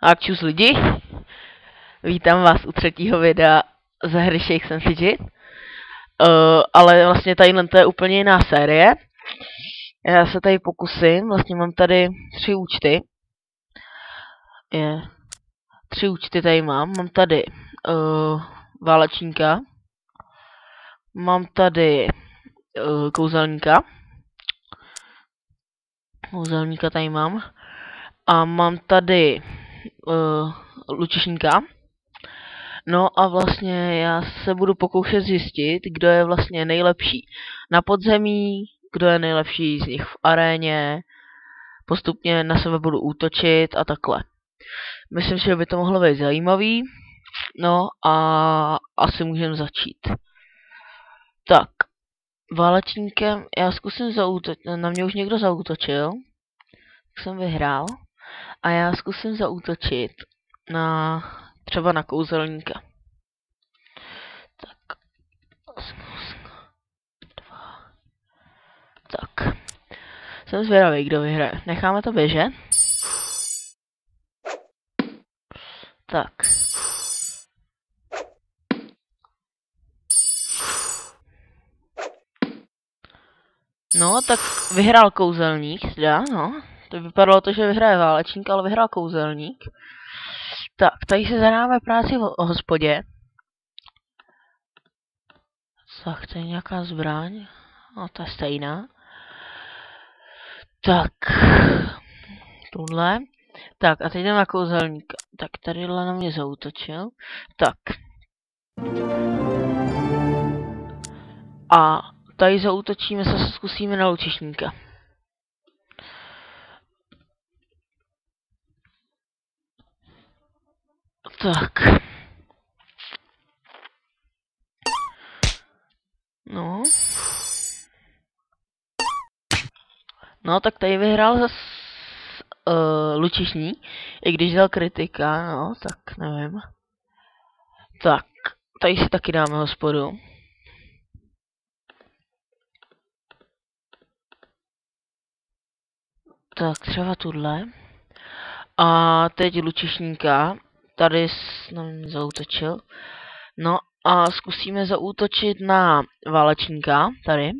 A čus lidi, vítám vás u třetího videa ze hry Shakes and Fidget. Ale vlastně tadyhle to je úplně jiná série. Já se tady pokusím, vlastně mám tady 3 účty. 3 účty tady mám tady válečníka. Mám tady kouzelníka. Kouzelníka tady mám. A mám tady lučišníka. No a vlastně já se budu pokoušet zjistit, kdo je vlastně nejlepší na podzemí, kdo je nejlepší z nich v aréně, postupně na sebe budu útočit a takhle. Myslím si, že by to mohlo být zajímavý, no a asi můžeme začít. Tak, válečníkem já zkusím zaútočit, na mě už někdo zaútočil, tak jsem vyhrál, a já zkusím zaútočit na třeba na kouzelníka. Tak. Tak. Jsem zvědavý, kdo vyhraje. Necháme to běžet. Tak. No, tak vyhrál kouzelník, teda, no. To vypadalo to, že vyhraje válečník, ale vyhrál kouzelník. Tak, tady si zadáme práci o hospodě. Tak, to je nějaká zbraň. No, ta je stejná. Tak. Tuhle. Tak, a teď jdeme na kouzelníka. Tak, tadyhle na mě zaútočil. Tak. A tady zaútočíme, se zkusíme na lučišníka. Tak. No. No, tak tady vyhrál zas lučišník, i když dal kritika, no, tak nevím. Tak, tady si taky dáme hospodu. Tak, třeba tuhle. A teď lučišníka. Tady na mě zaútočil. No a zkusíme zaútočit na válečníka. Tady.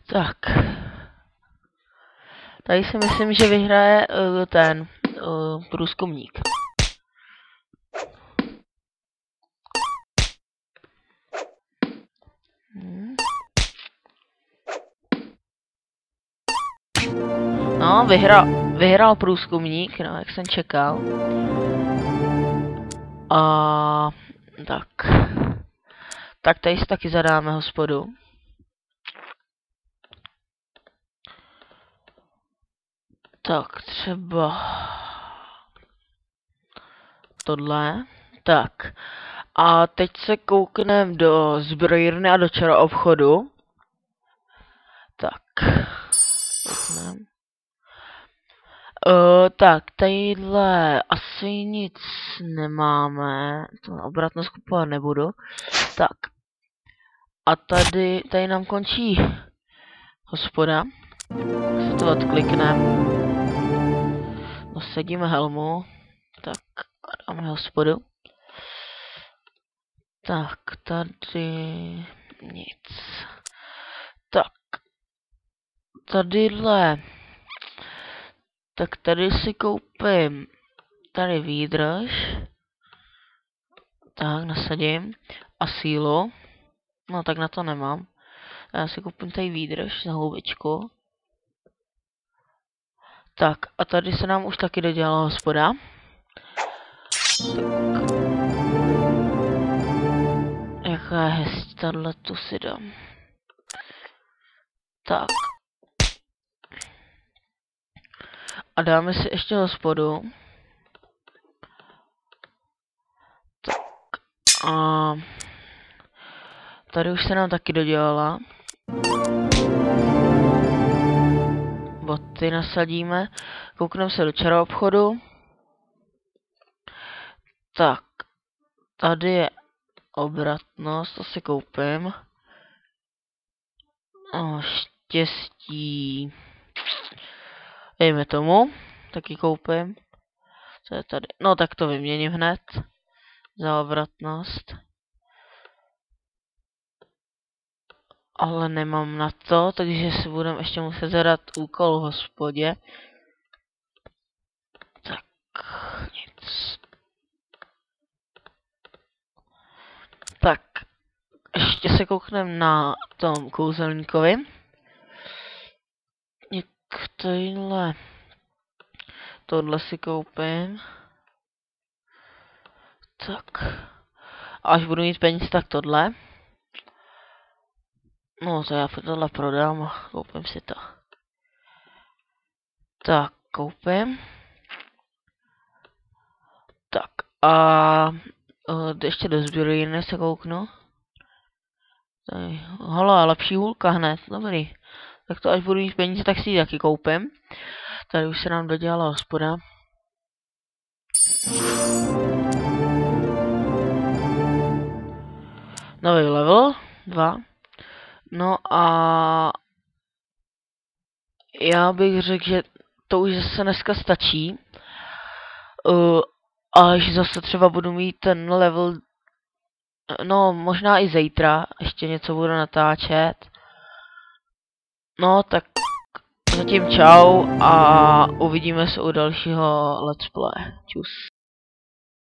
Tak. Tady si myslím, že vyhraje ten průzkumník. No, vyhrál průzkumník, no, jak jsem čekal. A tak. Tak tady si taky zadáme hospodu. Tak, třeba tohle. Tak. A teď se koukneme do zbrojírny a do čaroobchodu. Tak. Koukneme. Tak, tadyhle asi nic nemáme. To obratnost kupovat nebudu. Tak. A tady nám končí hospoda. Se to odklikneme. Nasadíme helmu. Tak, a dáme hospodu. Tak, tady nic. Tak. Tadyhle. Tak tady si koupím tady výdrž. Tak, nasadím. A sílu. No tak na to nemám. Já si koupím tady výdrž za houbičku. Tak, a tady se nám už taky dodělala hospoda. Tak. Jaká je hezčí, tahle tu si dám. Tak. A dáme si ještě hospodu. Tak. A tady už se nám taky dodělala. Boty nasadíme. Koukneme se do čaroobchodu. Tak. Tady je obratnost, to si koupím. naštěstí, dejme tomu, taky koupím. Co je tady? No tak to vyměním hned za obratnost. Ale nemám na to, takže si budeme ještě muset zadat úkol v hospodě. Tak, nic. Tak, ještě se koukneme na tom kouzelníkovi. Tohle si koupím. Tak. Až budu mít peníze, tak tohle. No, to já tohle prodám a koupím si to. Tak, koupím. Tak, a ještě do zbrojíren se kouknu. Tady, hola, lepší hůlka hned, dobrý. Tak to až budu mít peníze, tak si ji taky koupím. Tady už se nám dodělala hospoda. Nový level, 2. No a já bych řekl, že to už zase dneska stačí. Až zase třeba budu mít ten level, no možná i zítra, ještě něco budu natáčet. No tak zatím čau a uvidíme se u dalšího let's play. Čus.